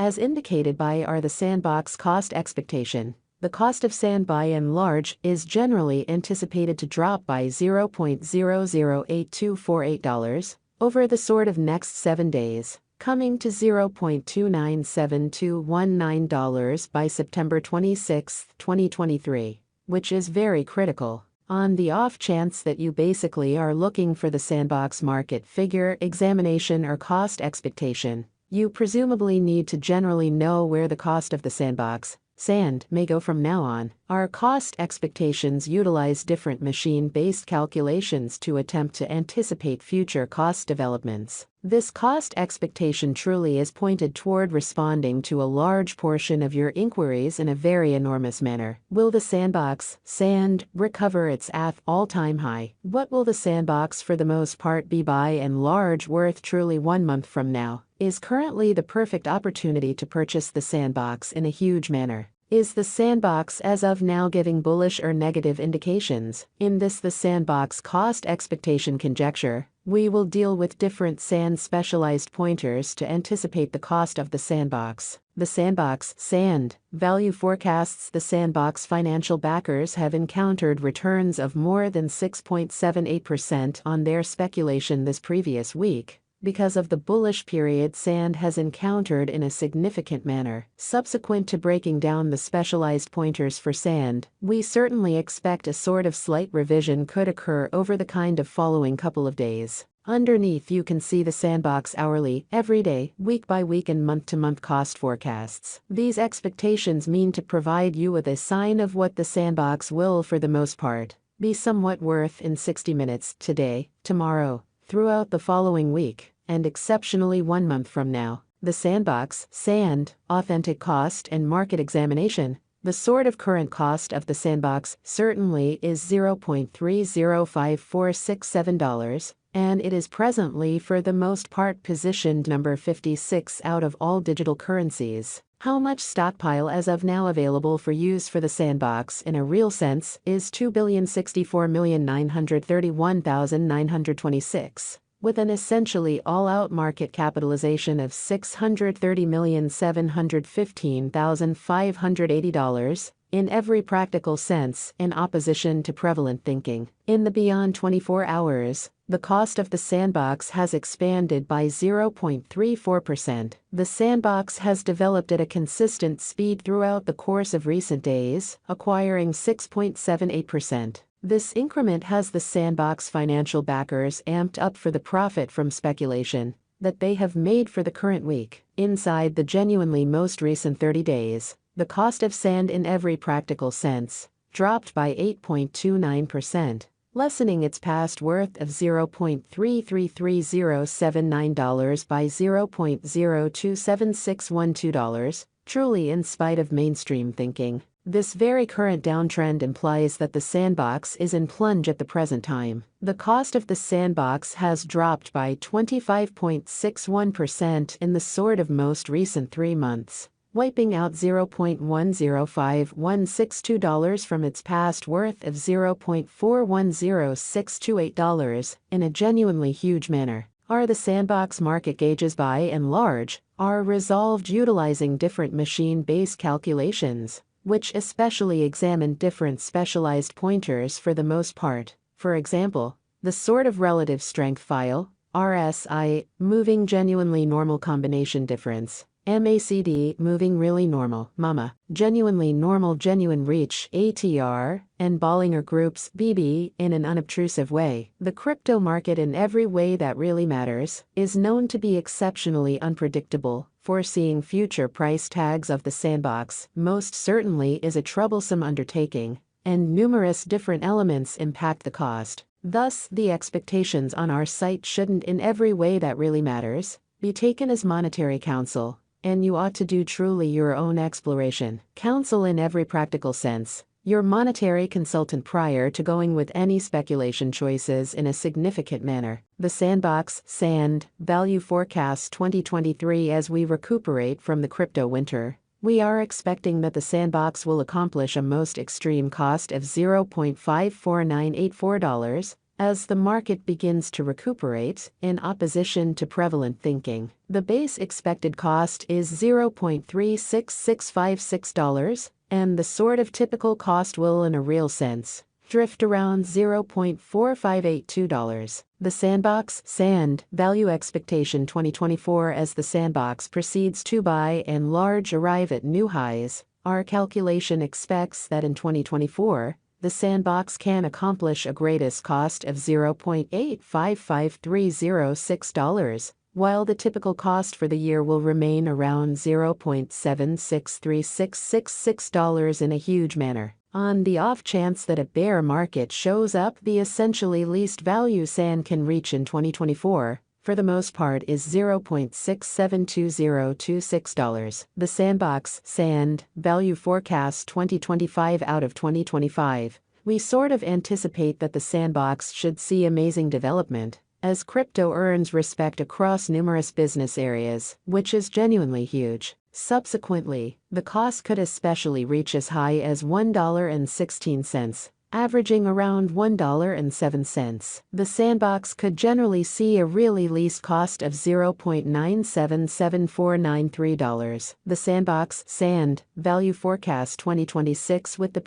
as indicated by the sandbox cost expectation. The cost of sand by and large is generally anticipated to drop by $0.008248 over the sort of next 7 days, coming to $0.297219 by September 26, 2023, which is very critical. On the off chance that you basically are looking for the sandbox market figure examination or cost expectation, you presumably need to generally know where the cost of the sandbox sand may go from now on. Our cost expectations utilize different machine-based calculations to attempt to anticipate future cost developments. This cost expectation truly is pointed toward responding to a large portion of your inquiries in a very enormous manner. Will the sandbox sand recover its all-time high? What will the sandbox for the most part be by and large worth truly 1 month from now? Is currently the perfect opportunity to purchase the sandbox in a huge manner? Is the sandbox as of now giving bullish or negative indications? In the sandbox cost expectation conjecture, we will deal with different sand specialized pointers to anticipate the cost of the sandbox. The sandbox sand value forecasts. The sandbox financial backers have encountered returns of more than 6.78% on their speculation this previous week, because of the bullish period sand has encountered in a significant manner. Subsequent to breaking down the specialized pointers for sand, we certainly expect a sort of slight revision could occur over the kind of following couple of days. Underneath you can see the sandbox hourly, everyday, week by week and month to month cost forecasts. These expectations mean to provide you with a sign of what the sandbox will for the most part be somewhat worth in 60 minutes, today, tomorrow, throughout the following week, and exceptionally 1 month from now. The sandbox sand authentic cost and market examination. The sort of current cost of the sandbox certainly is $0.305467, and it is presently for the most part positioned number 56 out of all digital currencies. How much stockpile as of now available for use for the sandbox in a real sense is 2,064,931,926. With an essentially all-out market capitalization of $630,715,580, in every practical sense, in opposition to prevalent thinking. In the beyond 24 hours, the cost of the sandbox has expanded by 0.34%. The sandbox has developed at a consistent speed throughout the course of recent days, acquiring 6.78%. This increment has the sandbox financial backers amped up for the profit from speculation that they have made for the current week. Inside the genuinely most recent 30 days, the cost of sand in every practical sense dropped by 8.29%, lessening its past worth of $0.333079 by $0.027612, truly in spite of mainstream thinking. This very current downtrend implies that the sandbox is in plunge at the present time. The cost of the sandbox has dropped by 25.61% in the sort of most recent 3 months, wiping out $0.105162 from its past worth of $0.410628 in a genuinely huge manner. Are the sandbox market gauges by and large are resolved utilizing different machine-based calculations, which especially examine different specialized pointers for the most part. For example, the sort of relative strength file, RSI, moving genuinely normal combination difference, MACD, moving really normal, MAMA, genuinely normal genuine reach, ATR, and Bollinger Group's BB in an unobtrusive way. The crypto market in every way that really matters is known to be exceptionally unpredictable. Foreseeing future price tags of the sandbox most certainly is a troublesome undertaking, and numerous different elements impact the cost. Thus, the expectations on our site shouldn't in every way that really matters be taken as monetary counsel, and you ought to do truly your own exploration. Counsel in every practical sense, your monetary consultant prior to going with any speculation choices in a significant manner. The sandbox sand value forecast 2023. As we recuperate from the crypto winter, we are expecting that the sandbox will accomplish a most extreme cost of $0.54984, as the market begins to recuperate, in opposition to prevalent thinking. The base expected cost is $0.36656, and the sort of typical cost will, in a real sense, drift around $0.4582. The sandbox sand value expectation 2024. As the sandbox proceeds to by and large arrive at new highs, our calculation expects that in 2024, the sandbox can accomplish a greatest cost of $0.855306, while the typical cost for the year will remain around $0.763666 in a huge manner. On the off chance that a bear market shows up, the essentially least value sand can reach in 2024, for the most part, is $0.672026. The sandbox sand value forecast 2025 out of 2025. We sort of anticipate that the sandbox should see amazing development, as crypto earns respect across numerous business areas, which is genuinely huge. Subsequently, the cost could especially reach as high as $1.16, averaging around $1.07. The sandbox could generally see a really least cost of $0.977493. The sandbox sand value forecast 2026 with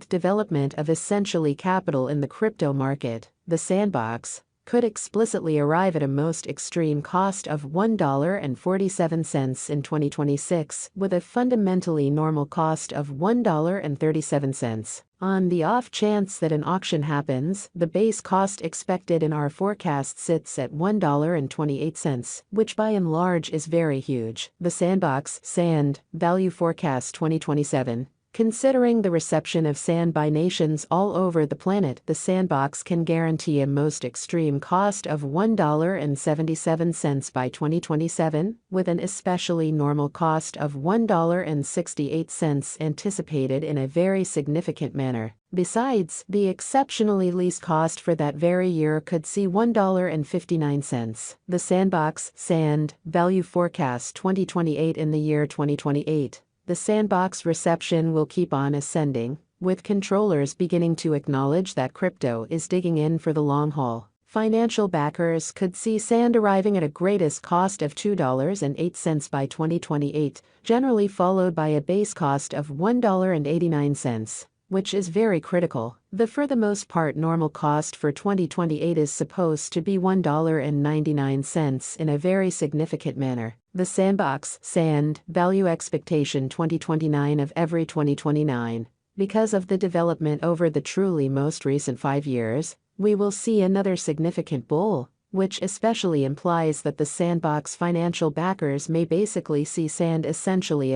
development of essentially capital in the crypto market, the sandbox could explicitly arrive at a most extreme cost of $1.47 in 2026, with a fundamentally normal cost of $1.37. On the off chance that an auction happens, the base cost expected in our forecast sits at $1.28, which by and large is very huge. The sandbox sand value forecast 2027. Considering the reception of sand by nations all over the planet, the sandbox can guarantee a most extreme cost of $1.77 by 2027, with an especially normal cost of $1.68 anticipated in a very significant manner. Besides, the exceptionally least cost for that very year could see $1.59. The sandbox sand value forecast 2028. In the year 2028, the sandbox reception will keep on ascending, with controllers beginning to acknowledge that crypto is digging in for the long haul. Financial backers could see sand arriving at a greatest cost of $2.08 by 2028, generally followed by a base cost of $1.89, which is very critical. For the most part, normal cost for 2028 is supposed to be $1.99 in a very significant manner. The sandbox sand value expectation 2029 of every 2029. Because of the development over the truly most recent 5 years, we will see another significant bull, which especially implies that the sandbox financial backers may basically see sand essentially